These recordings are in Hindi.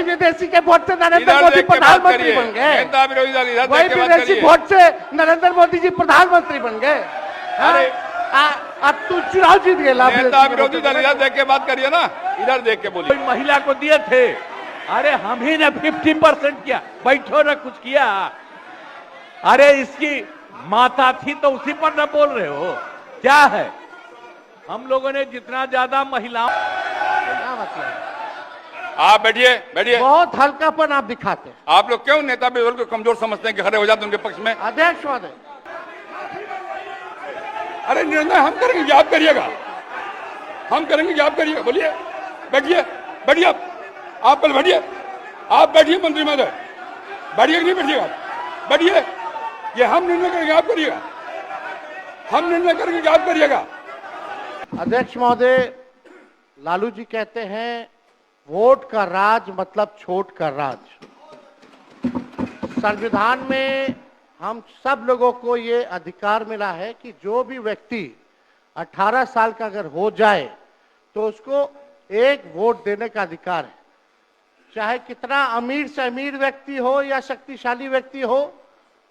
विदेशी के वोट से नरेंद्र मोदी प्रधानमंत्री बन गए। वही विदेशी वोट से नरेंद्र मोदी जी प्रधानमंत्री बन गए। अरे अब तू चुनाव जीत गए। नेता विरोधी दल इधर देख के बात करिए ना, इधर देख के बोलिए। महिला को दिए थे, अरे हम ही ने 50% किया, बैठो ना कुछ किया। अरे इसकी माता थी तो उसी पर न बोल रहे हो, क्या है? हम लोगों ने जितना ज्यादा महिलाओं, आप बैठिए बैठिए। बहुत हल्कापन आप दिखाते हैं। आप लोग क्यों नेता विरोधी को कमजोर समझते हैं कि खड़े हो जाते उनके पक्ष में? अध्यक्ष महोदय, अरे निर्णय हम करेंगे, आप करिएगा। हम करेंगे, आप करिएगा। बोलिए, बैठिए बैठिए। आप पहले बैठिए, आप बैठिए मंत्री महोदय। बैठिए कि नहीं बैठिएगा? बैठिए। ये हम निर्णय करेंगे, आप करिएगा। हम निर्णय करेंगे, आप करिएगा। अध्यक्ष महोदय, लालू जी कहते हैं वोट का राज मतलब छोट का राज। संविधान में हम सब लोगों को ये अधिकार मिला है कि जो भी व्यक्ति 18 साल का अगर हो जाए तो उसको एक वोट देने का अधिकार है, चाहे कितना अमीर से अमीर व्यक्ति हो या शक्तिशाली व्यक्ति हो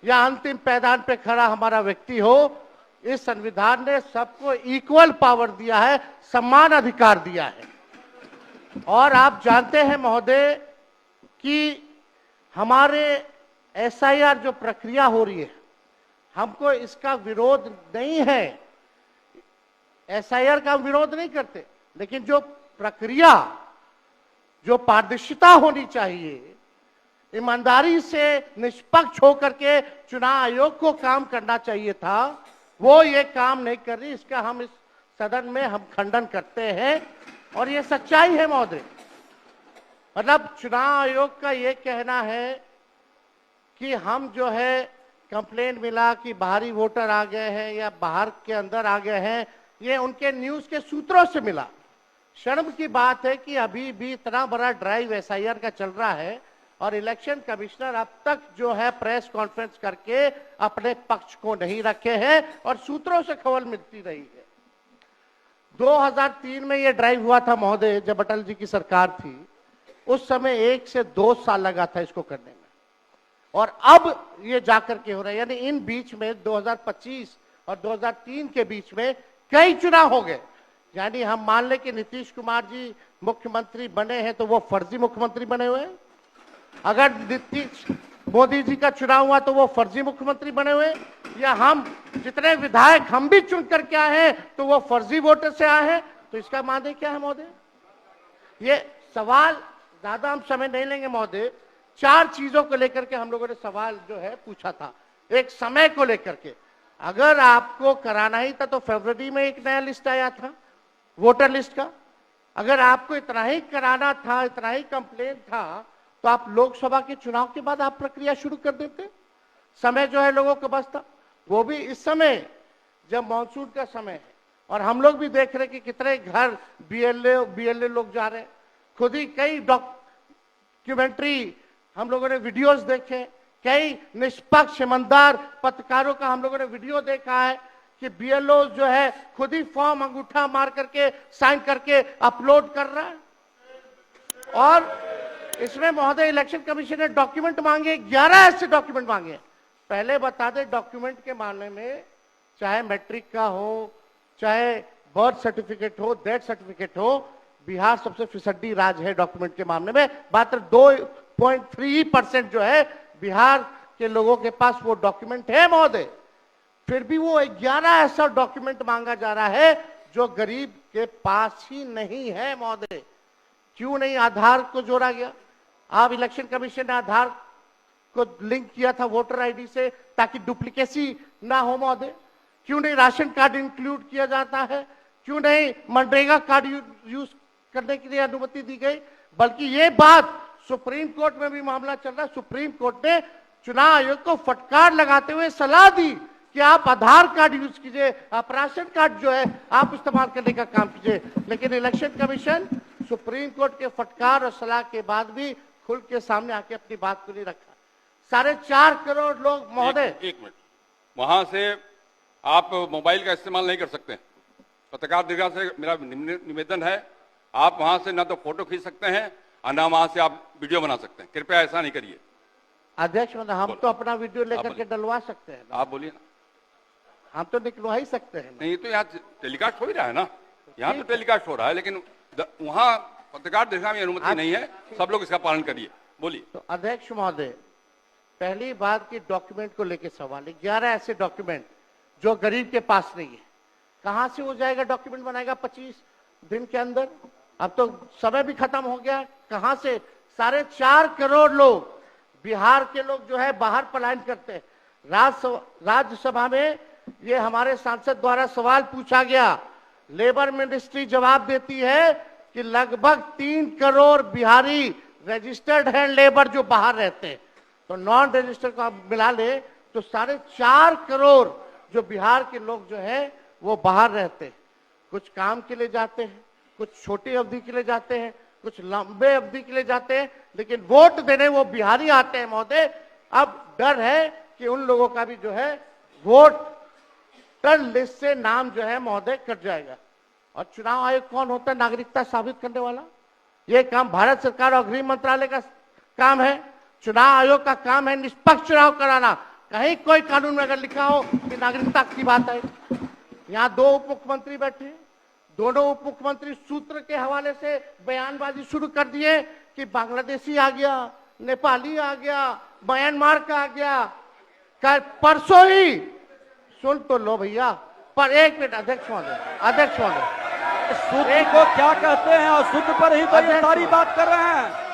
या अंतिम पैदान पे खड़ा हमारा व्यक्ति हो। इस संविधान ने सबको इक्वल पावर दिया है, समान अधिकार दिया है। और आप जानते हैं महोदय कि हमारे एसआईआर जो प्रक्रिया हो रही है, हमको इसका विरोध नहीं है। एसआईआर का विरोध नहीं करते, लेकिन जो प्रक्रिया, जो पारदर्शिता होनी चाहिए, ईमानदारी से निष्पक्ष होकर के चुनाव आयोग को काम करना चाहिए था, वो ये काम नहीं कर रही। इसका हम इस सदन में हम खंडन करते हैं और ये सच्चाई है महोदय। मतलब चुनाव आयोग का ये कहना है कि हम जो है कंप्लेंट मिला कि बाहरी वोटर आ गए हैं या बाहर के अंदर आ गए हैं, ये उनके न्यूज के सूत्रों से मिला। शर्म की बात है कि अभी भी इतना बड़ा ड्राइव एसआईआर का चल रहा है और इलेक्शन कमिश्नर अब तक जो है प्रेस कॉन्फ्रेंस करके अपने पक्ष को नहीं रखे हैं और सूत्रों से खबर मिलती रही है। 2003 में ये ड्राइव हुआ था महोदय, जब अटल जी की सरकार थी। उस समय 1 से 2 साल लगा था इसको करने में, और अब ये जाकर के हो रहा है। यानी इन बीच में 2025 और 2003 के बीच में कई चुनाव हो गए। यानी हम मान ले कि नीतीश कुमार जी मुख्यमंत्री बने हैं तो वो फर्जी मुख्यमंत्री बने हुए हैं। अगर नीतीश मोदी जी का चुनाव हुआ तो वो फर्जी मुख्यमंत्री बने हुए, या हम जितने विधायक हम भी चुन करके आए हैं तो वो फर्जी वोटर से आए हैं। तो इसका माने क्या है महोदय? ये सवाल ज्यादा हम समय नहीं लेंगे महोदय। 4 चीजों को लेकर के हम लोगों ने सवाल जो है पूछा था। एक, समय को लेकर के, अगर आपको कराना ही था तो फरवरी में एक नया लिस्ट आया था वोटर लिस्ट का। अगर आपको इतना ही कराना था, इतना ही कंप्लेंट था, तो आप लोकसभा के चुनाव के बाद आप प्रक्रिया शुरू कर देते। समय जो है लोगों के पास था, वो भी इस समय जब मॉनसून का समय है और हम लोग भी देख रहे हैं कि कितने घर बीएलए लोग जा रहे हैं। खुद ही कई डॉक्यूमेंट्री हम लोगों ने वीडियोस देखे, कई निष्पक्ष ईमानदार पत्रकारों का हम लोगों ने वीडियो देखा है कि बीएलओ जो है खुद ही फॉर्म अंगूठा मार करके साइन करके अपलोड कर रहा है। और इसमें महोदय इलेक्शन कमीशन ने डॉक्यूमेंट मांगे, 11 ऐसे डॉक्यूमेंट मांगे। पहले बता दें, डॉक्यूमेंट के मामले में चाहे मैट्रिक का हो, चाहे बर्थ सर्टिफिकेट हो, डेथ सर्टिफिकेट हो, बिहार सबसे फिसड्डी राज्य है डॉक्यूमेंट के मामले में। मात्र 2.3% जो है बिहार के लोगों के पास वो डॉक्यूमेंट है महोदय। फिर भी वो 11 ऐसा डॉक्यूमेंट मांगा जा रहा है जो गरीब के पास ही नहीं है महोदय। क्यों नहीं आधार को जोड़ा गया? आप इलेक्शन कमीशन ने आधार को लिंक किया था वोटर आईडी से ताकि डुप्लीकेसी ना हो महोदय। क्यों नहीं राशन कार्ड इंक्लूड किया जाता है? क्यों नहीं मनरेगा कार्ड यूज करने के लिए अनुमति दी गई? बल्कि ये बात सुप्रीम कोर्ट में भी मामला चल रहा है। सुप्रीम कोर्ट ने चुनाव आयोग को फटकार लगाते हुए सलाह दी कि आप आधार कार्ड यूज कीजिए, आप राशन कार्ड जो है आप इस्तेमाल करने का काम कीजिए। लेकिन इलेक्शन कमीशन सुप्रीम कोर्ट के फटकार और सलाह के बाद भी खुल के सामने आके अपनी बात को नहीं रखा। 4.5 करोड़ लोग महोदय, एक मिनट, वहां से आप मोबाइल का इस्तेमाल नहीं कर सकते। पत्रकार दीर्घा से मेरा निवेदन है, आप वहां से ना तो फोटो खींच सकते हैं, ना वहां से आप वीडियो बना सकते हैं। कृपया ऐसा नहीं करिए। अध्यक्ष महोदय, हम तो अपना वीडियो लेकर के डलवा सकते हैं ना। आप बोलिए ना। हम तो निकलवा ही सकते हैं ना। नहीं तो यहाँ टेलीकास्ट हो ही रहा है ना, यहाँ तो टेलीकास्ट हो रहा है, लेकिन वहां पत्रकार देखने में अनुमति नहीं है। सब लोग इसका पालन करिए। बोलिए। तो अध्यक्ष महोदय, पहली बात की डॉक्यूमेंट को लेकर सवाल है। 11 ऐसे डॉक्यूमेंट जो गरीब के पास नहीं है, कहां से हो जाएगा? डॉक्यूमेंट बनाएगा 25 दिन के अंदर? अब तो समय भी खत्म हो गया। कहां से 4.5 करोड़ लोग, बिहार के लोग जो है बाहर पलायन करते हैं। राज्यसभा में ये हमारे सांसद द्वारा सवाल पूछा गया। लेबर मिनिस्ट्री जवाब देती है कि लगभग 3 करोड़ बिहारी रजिस्टर्ड हैं लेबर जो बाहर रहते हैं। तो नॉन रजिस्टर्ड को आप मिला ले तो 4.5 करोड़ जो बिहार के लोग जो हैं वो बाहर रहते हैं। कुछ काम के लिए जाते हैं, कुछ छोटी अवधि के लिए जाते हैं, कुछ लंबे अवधि के लिए जाते हैं, लेकिन वोट देने वो बिहारी आते हैं महोदय। अब डर है कि उन लोगों का भी जो है वोटर लिस्ट से नाम जो है महोदय कट जाएगा। और चुनाव आयोग कौन होता है नागरिकता साबित करने वाला? ये काम भारत सरकार और गृह मंत्रालय का काम है। चुनाव आयोग का काम है निष्पक्ष चुनाव कराना। कहीं कोई कानून में अगर लिखा हो कि नागरिकता की बात है। यहाँ 2 उप मुख्यमंत्री बैठे, दोनों उप मुख्यमंत्री सूत्र के हवाले से बयानबाजी शुरू कर दिए कि बांग्लादेशी आ गया, नेपाली आ गया, म्यांमार का आ गया। कल परसों ही सुन तो लो भैया, पर एक मिनट अध्यक्ष महोदय, सूत्र को क्या कहते हैं? और सूत्र पर ही तो ये सारी बात कर रहे हैं।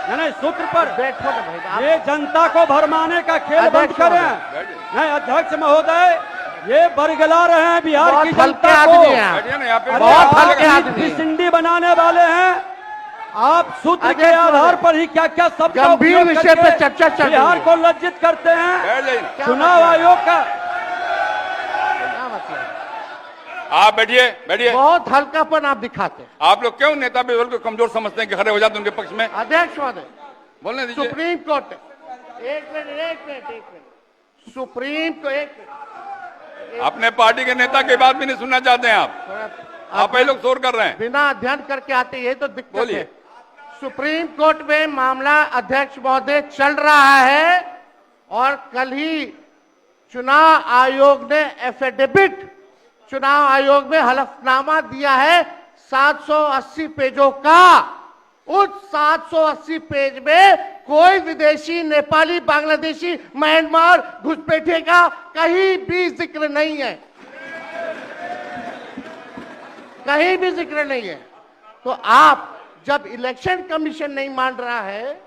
नहीं, सूत्र पर बैठो ना भाई। ये जनता को भरमाने का खेल बंद करें। नहीं अध्यक्ष महोदय, ये बरगला रहे हैं बिहार की जनता को। बहुत हल्के आदमी सिंडी बनाने वाले हैं। आप सूत्र के आधार पर ही क्या क्या सब गंभीर विषय पे चर्चा चल रही है। बिहार को लज्जित करते हैं। चुनाव आयोग का आप बैठिए। बहुत हल्कापन आप दिखाते हैं। आप लोग क्यों नेता विरोध को कमजोर समझते हैं कि खड़े हो जाते उनके पक्ष में? अध्यक्ष महोदय, बोलने दीजिए। सुप्रीम कोर्ट, एक मिनट, सुप्रीम को एक मिनट। अपने पार्टी के नेता की बात भी नहीं सुनना चाहते हैं आप ही लोग शोर कर रहे हैं। बिना अध्ययन करके आते, ये तो दिक्कत बोलिए। है। सुप्रीम कोर्ट में मामला अध्यक्ष महोदय चल रहा है और कल ही चुनाव आयोग ने एफिडेविट, चुनाव आयोग में हलफनामा दिया है 780 पेजों का। उस 780 पेज में कोई विदेशी, नेपाली, बांग्लादेशी, म्यांमार, घुसपैठिए का कहीं भी जिक्र नहीं है, कहीं भी जिक्र नहीं है। तो आप जब इलेक्शन कमीशन नहीं मान रहा है,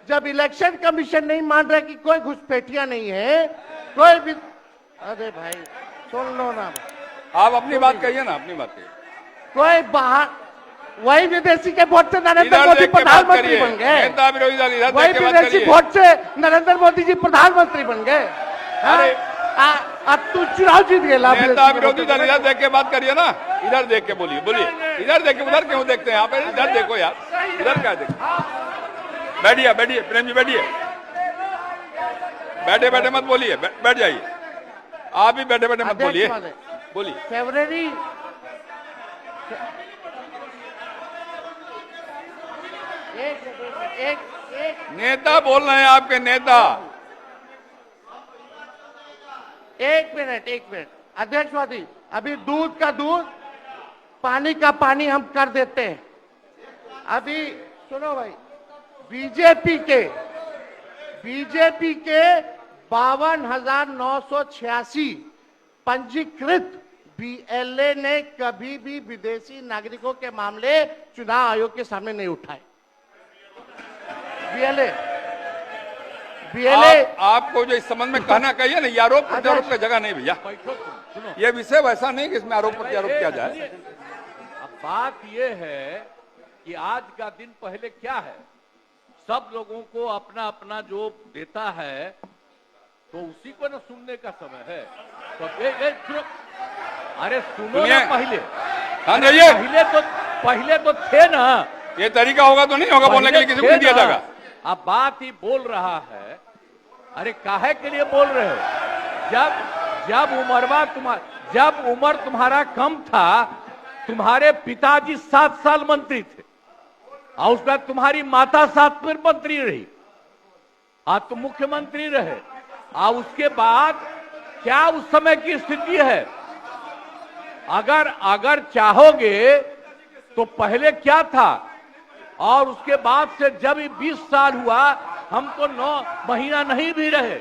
जब इलेक्शन कमीशन नहीं मान रहा है कि कोई घुसपैठिया नहीं है, कोई भी, अरे भाई सुन लो ना, आप अपनी बात कहिए ना, अपनी बात कहिए। कोई बाहर, वही विदेशी के वोट से नरेंद्र मोदी प्रधानमंत्री बन गए। नेता विरोधी दल इधर वही देख के बात विदेशी करिए। वोट से नरेंद्र मोदी जी प्रधानमंत्री बन गए। अरे अब तू चुनाव जीत गए। नेता विरोधी दल इधर देख के बात करिए ना, इधर देख के बोलिए। इधर देख के, उधर क्यों देखते हैं आप? इधर देखो यार, इधर क्या देखो। बैठिए प्रेम जी, बैठे मत बोलिए, बैठ जाइए। आप भी बैठे मत बोलिए। फरवरी एक नेता बोल रहे हैं, आपके नेता। एक मिनट अध्यक्ष महोदय, अभी दूध का दूध, पानी का पानी हम कर देते हैं। अभी सुनो भाई, बीजेपी के 52,986 पंजीकृत बीएलए ने कभी भी विदेशी नागरिकों के मामले चुनाव आयोग के सामने नहीं उठाए। बीएलए आपको जो इस संबंध में कहना कहिए ना, ये आरोप प्रत्यारोप का जगह नहीं भैया। ये विषय वैसा नहीं कि इसमें आरोप प्रत्यारोप किया जाए। अब बात ये है कि आज का दिन पहले क्या है, सब लोगों को अपना अपना जो देता है तो उसी को ना सुनने का समय है। तो सुनो, अरे सुनो ना पहले। हाँ जाइए। पहले तो थे ना। ये तरीका होगा तो नहीं होगा बोलने के लिए, किसी को नहीं दिया जाएगा। अब बात ही बोल रहा है। अरे काहे के लिए बोल रहे हो? जब उम्र तुम्हारा कम था, तुम्हारे पिताजी 7 साल मंत्री थे। और उसके बाद तुम्हारी माता 7 फिर मंत्री रही, आज तुम मुख्यमंत्री रहे। और उसके बाद क्या उस समय की स्थिति है? अगर चाहोगे तो पहले क्या था और उसके बाद से जब 20 साल हुआ, हम तो 9 महीना नहीं भी रहे,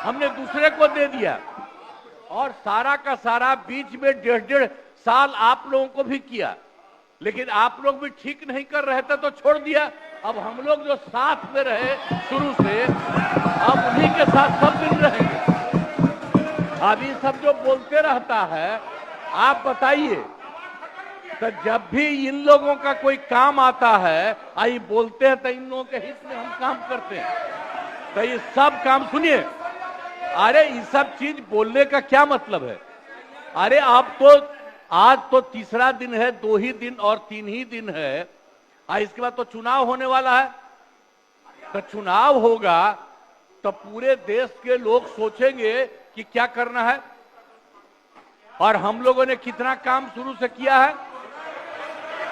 हमने दूसरे को दे दिया। और सारा का सारा बीच में 1.5 साल आप लोगों को भी किया, लेकिन आप लोग भी ठीक नहीं कर रहे थे तो छोड़ दिया। अब हम लोग जो साथ में रहे शुरू से, अब उन्हीं के साथ सब दिन रहेंगे। अब ये सब जो बोलते रहता है, आप बताइए, तो जब भी इन लोगों का कोई काम आता है, आई बोलते हैं तो इन लोगों के हित में हम काम करते हैं। तो ये सब काम सुनिए, अरे ये सब चीज बोलने का क्या मतलब है? अरे आप तो आज तो तीसरा दिन है, 2 ही दिन और 3 ही दिन है, इसके बाद तो चुनाव होने वाला है। तो चुनाव होगा तो पूरे देश के लोग सोचेंगे कि क्या करना है, और हम लोगों ने कितना काम शुरू से किया है।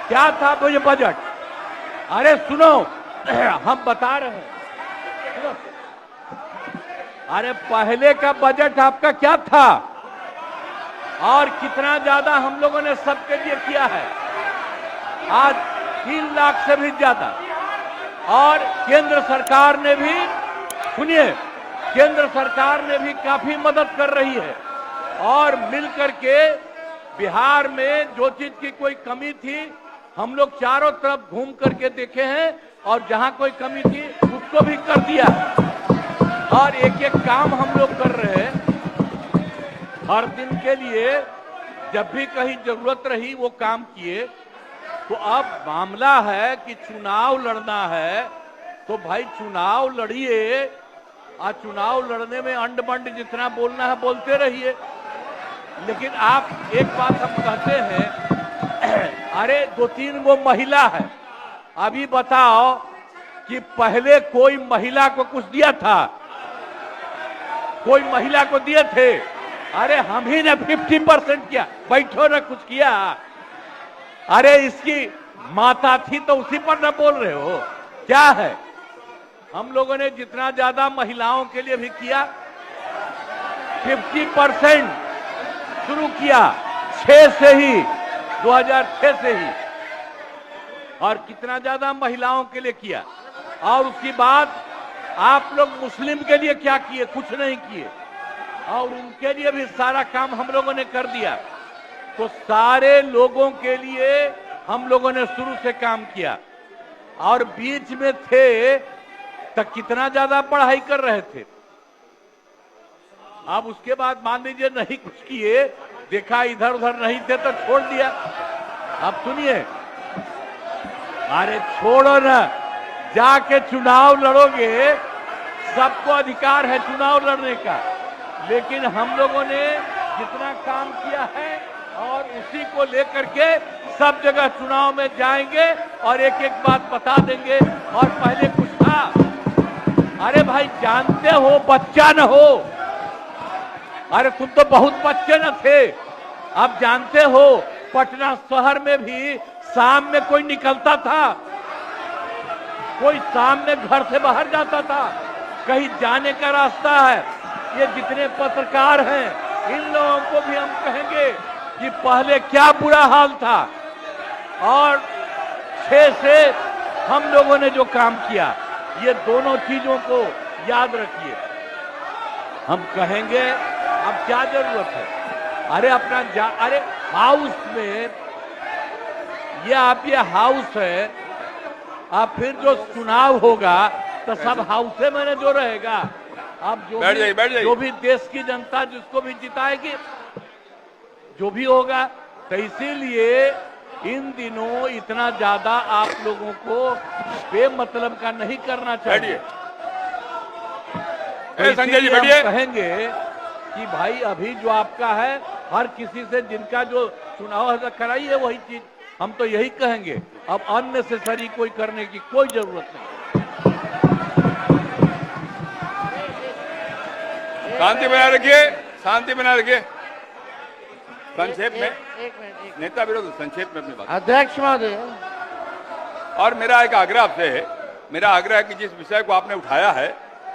क्या था वो ये बजट? अरे सुनो, हम बता रहे हैं, सुनो। अरे पहले का बजट आपका क्या था और कितना ज्यादा हम लोगों ने सबके लिए किया है? आज 3 लाख से भी ज्यादा। और केंद्र सरकार ने भी, सुनिए, केंद्र सरकार ने भी काफी मदद कर रही है। और मिलकर के बिहार में जो चीज की कोई कमी थी, हम लोग चारों तरफ घूम करके देखे हैं, और जहां कोई कमी थी उसको भी कर दिया। और एक एक काम हम लोग कर रहे हैं हर दिन के लिए। जब भी कहीं जरूरत रही वो काम किए। तो अब मामला है कि चुनाव लड़ना है, तो भाई चुनाव लड़िए, और चुनाव लड़ने में अंड बंड जितना बोलना है बोलते रहिए। लेकिन आप एक बात हम कहते हैं, अरे 2-3 वो महिला है, अभी बताओ कि पहले कोई महिला को कुछ दिया था? कोई महिला को दिए थे? अरे हम ही ने 50% किया, बैठो ना कुछ किया। अरे इसकी माता थी तो उसी पर ना बोल रहे हो? क्या है? हम लोगों ने जितना ज्यादा महिलाओं के लिए भी किया, 50% शुरू किया 6 से ही, 2006 से ही। और कितना ज्यादा महिलाओं के लिए किया। और उसके बाद आप लोग मुस्लिम के लिए क्या किए? कुछ नहीं किए। और उनके लिए भी सारा काम हम लोगों ने कर दिया। तो सारे लोगों के लिए हम लोगों ने शुरू से काम किया। और बीच में थे तो कितना ज्यादा पढ़ाई कर रहे थे। अब उसके बाद मान लीजिए नहीं कुछ किए, देखा इधर उधर नहीं थे तो छोड़ दिया। अब सुनिए, अरे छोड़ो ना, जाके चुनाव लड़ोगे, सबको अधिकार है चुनाव लड़ने का। लेकिन हम लोगों ने जितना काम किया है और उसी को लेकर के सब जगह चुनाव में जाएंगे और एक एक बात बता देंगे। और पहले कुछ था, अरे भाई जानते हो बच्चा न हो, अरे तुम तो बहुत बच्चे न थे। अब जानते हो पटना शहर में भी शाम में कोई निकलता था? कोई शाम में घर से बाहर जाता था? कहीं जाने का रास्ता है? ये जितने पत्रकार हैं इन लोगों को भी हम कहेंगे कि पहले क्या बुरा हाल था। और 6 से हम लोगों ने जो काम किया, ये दोनों चीजों को याद रखिए। हम कहेंगे अब क्या जरूरत है? अरे अपना अरे हाउस में ये हाउस है, अब फिर जो चुनाव होगा तो सब हाउसे में जो रहेगा। अब जो भी देश की जनता जिसको भी जिताएगी, जो भी होगा। तो इसीलिए इन दिनों इतना ज्यादा आप लोगों को बेमतलब का नहीं करना चाहिए। तो संजय जी इसीलिए हम कहेंगे कि भाई अभी जो आपका है, हर किसी से जिनका जो चुनाव कराइए वही चीज, हम तो यही कहेंगे। अब अननेसेसरी कोई करने की कोई जरूरत नहीं। शांति बनाए रखिए, शांति बनाए रखिए। संक्षेप में एक मिनट। नेता विरोध, संक्षेप में अपनी बात। अध्यक्ष महोदय, और मेरा एक आग्रह आपसे है, मेरा आग्रह है कि जिस विषय को आपने उठाया है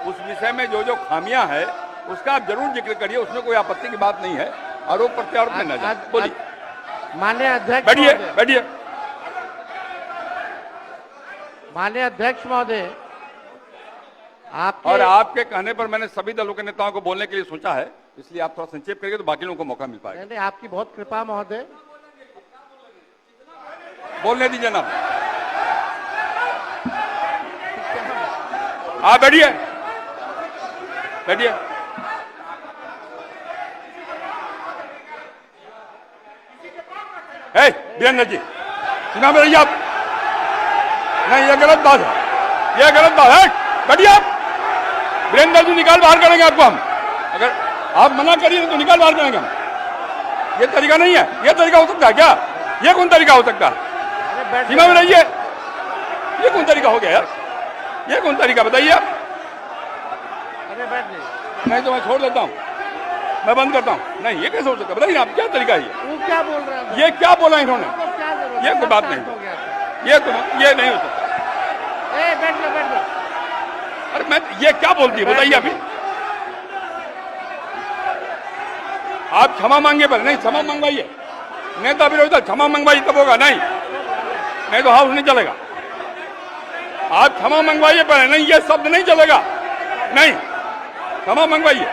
उस विषय में जो जो खामियां है उसका आप जरूर जिक्र करिए, उसमें कोई आपत्ति की बात नहीं है। आरोप प्रत्यारोप में न जाए। बोलिए। माननीय अध्यक्ष बैठिए महोदय, बैठिए। माननीय अध्यक्ष महोदय, और आपके कहने पर मैंने सभी दलों के नेताओं को बोलने के लिए सोचा है, इसलिए आप थोड़ा संक्षेप करेंगे तो बाकी लोगों को मौका मिल पाएगा। नहीं, आपकी बहुत कृपा महोदय। बोलने दीजिए ना, आप बैठिए बैठिए। वीरेंद्र जी सुना में रहिए आप। नहीं, ये गलत बात है, ये गलत बात है। बैठिए आप। वीरेंद्र जी निकाल बाहर करेंगे आपको हम, अगर आप मना करिए तो निकाल बाहर करेंगे हम। ये तरीका नहीं है, ये तरीका हो सकता है क्या? ये कौन तरीका हो सकता है? सीमा में रहिए। ये कौन तरीका हो गया यार? ये कौन तरीका बताइए आप? नहीं तो मैं छोड़ देता हूँ, मैं बंद करता हूँ। नहीं, ये कैसे हो सकता है? बताइए आप, क्या तरीका है ये? वो क्या बोल रहे हैं? ये क्या बोला इन्होंने? ये कोई बात नहीं, ये नहीं हो सकता। बैठ लो। अरे मैं, ये क्या बोलती है बताइए अभी? आप क्षमा मांगे पर नहीं, क्षमा मंगवाइए। नेता विरोधी क्षमा मंगवाइए तब होगा, नहीं तो हाउस नहीं चलेगा। आप क्षमा मंगवाइए पर नहीं, ये शब्द नहीं चलेगा। नहीं, क्षमा मंगवाइए।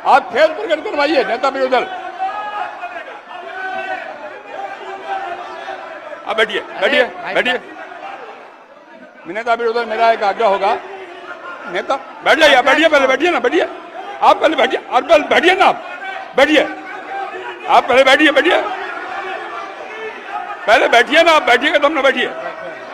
आप खेद प्रकट करवाइए नेता विरोधी दल। आप बैठिए बैठिए बैठिए। नेता विरोधी दल, मेरा एक आग्रह होगा, नेता बैठ जाइए, बैठिए, पहले बैठिए ना, बैठिए आप, पहले बैठिए, और पहले बैठिए ना आप, बैठिए आप, पहले बैठिए पहले बैठिए ना आप, बैठिएगा तब ना बैठिए।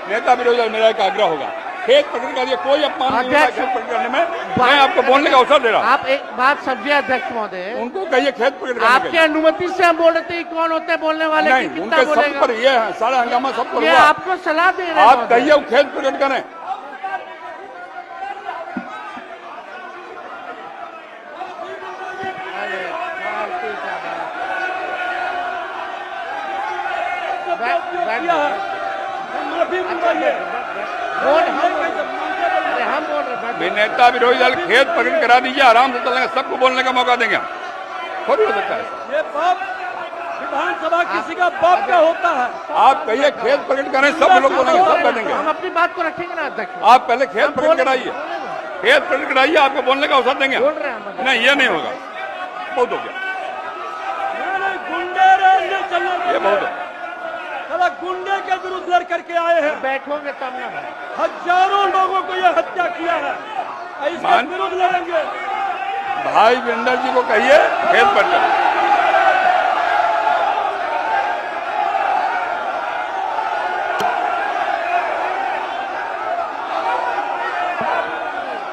नेता विरोधी दल, मेरा एक आग्रह होगा, खेत प्रकट करिए, कोई अपमान नहीं होगा खेत प्रकट करने में। मैं आपको बोलने का अवसर दे रहा हूँ। आप एक बात समझिए अध्यक्ष महोदय, उनको कहिए खेत प्रकट करने आपके अनुमति से हम बोल रहे थे, कौन होते हैं बोलने वाले? नहीं, उनके सब पर ये है, सारा हंगामा सब पर ये हुआ। आपको सलाह दे रहे हैं। आप कहिए वो खेत प्रकट करें। नेता विरोधी दल खेत प्रकट करा दीजिए, आराम से चलेंगे, सबको बोलने का मौका देंगे हम। थोड़ी हो सकता है ये बाप विधानसभा किसी का बाप का होता है। आप कहिए खेत प्रकट करें, सब लोग बोलेंगे, सब बैठेंगे। हम अपनी बात को रखेंगे ना अध्यक्ष। आप पहले खेत प्रकट कराइए, खेत प्रकट कराइए, आपको बोलने का अवसर देंगे। नहीं, ये नहीं होगा, बहुत हो गया, ये बहुत हो। गुंडे के विरुद्ध लड़ करके आए हैं। बैठोगे तब ना, हजारों लोगों को यह हत्या किया है, इसके विरुद्ध लड़ेंगे। भाई वीरेंद्र जी को कहिए खेत पर करें।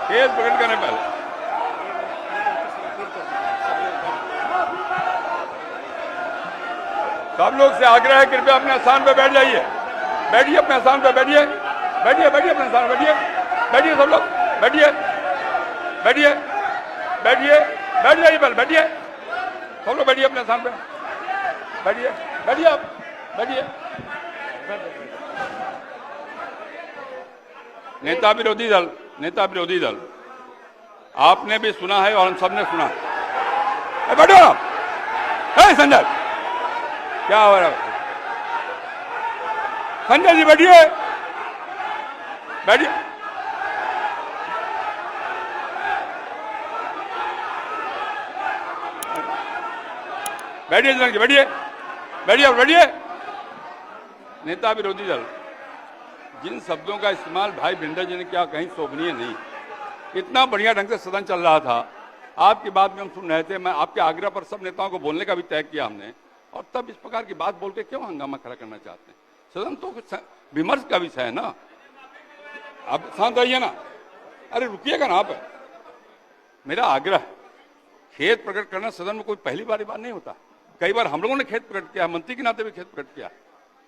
खेत प्रकट करने पहले सब लोग से आग्रह है, कृपया अपने स्थान पर बैठ जाइए। बैठिए अपने स्थान पर, बैठिए बैठिए अपने स्थान पर बैठिए सब लोग, बैठिए बैठ जाइए पहले, बैठिए सब लोग, बैठिए अपने स्थान पर, बैठिए आप, बैठिए। नेता विरोधी दल आपने भी सुना है और हम सब ने सुना है। बैठो आप। संजय क्या हो रहा है? संजय जी बैठिए बैठिए। बैठिए। नेता विरोधी दल, जिन शब्दों का इस्तेमाल भाई भिंडर जी ने किया, कहीं शोभनीय नहीं। इतना बढ़िया ढंग से सदन चल रहा था, आपकी बात में हम सुन रहे थे। मैं आपके आग्रह पर सब नेताओं को बोलने का भी तय किया हमने, और तब इस प्रकार की बात बोल के क्यों हंगामा खड़ा करना चाहते हैं? सदन तो विमर्श का विषय है ना। आप शांत रहिए ना, अरे रुकिएगा ना आप। मेरा आग्रह है, खेत प्रकट करना सदन में कोई पहली बार बात नहीं होता। कई बार हम लोगों ने खेत प्रकट किया, मंत्री के नाते भी खेत प्रकट किया।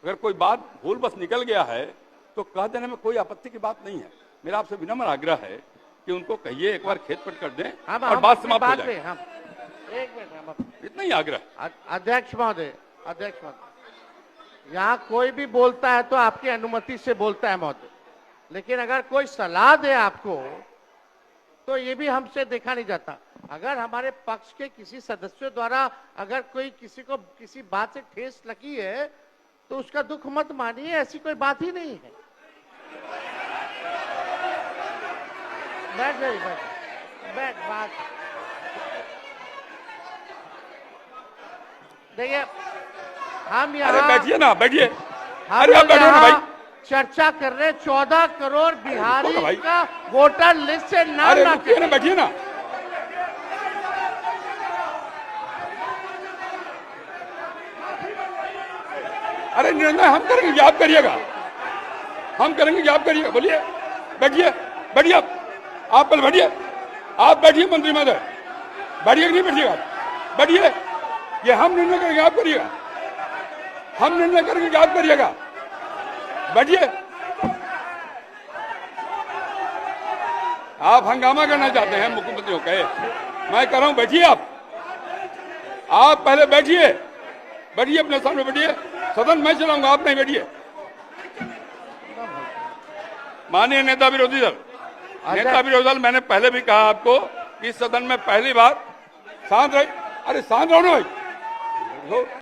अगर कोई बात भूल बस निकल गया है तो कह देने में कोई आपत्ति की बात नहीं है। मेरा आपसे विनम्र आग्रह है कि उनको कहिए एक बार खेत प्रकट कर दें और बात समाप्त हो जाए। एक मिनट, इतना ही आग्रह। अध्यक्ष महोदय, यहाँ कोई भी बोलता है तो आपकी अनुमति से बोलता है महोदय, लेकिन अगर कोई सलाह दे आपको तो ये भी हमसे देखा नहीं जाता। अगर हमारे पक्ष के किसी सदस्यों द्वारा अगर कोई किसी को किसी बात से ठेस लगी है तो उसका दुख मत मानिए, ऐसी कोई बात ही नहीं है। बैठ जाइए, बैठ बात देखिए, हम अरे यहाँ बैठिए ना, बैठिए। हम अरे आप बैठो ना भाई। यहाँ चर्चा कर रहे 14 करोड़ भाई। बिहारी का वोटर लिस्ट से नाम अरे ना रुकिए ना, बैठिए ना। अरे निर्णय हम करेंगे, आप करिएगा। हम करेंगे, आप करिएगा। बोलिए, बैठिए, बैठिए। आप पहले बैठिए, आप बैठिए मंत्री महोदय। बैठिए कि नहीं बैठिएगा? बैठिए। ये हम निर्णय करेंगे, आप करिएगा। हम निर्णय करेंगे, आप करिएगा। बैठिए। आप हंगामा करना चाहते हैं मुख्यमंत्री को कहे, मैं कह रहा हूं बैठिए। आप पहले बैठिए, बैठिए, अपने सामने बैठिए। सदन मैं चलाऊंगा, आप नहीं, बैठिए। माननीय नेता विरोधी दल, मैंने पहले भी कहा आपको कि सदन में पहली बार शांत रहे। अरे शांत रहो ना भाई।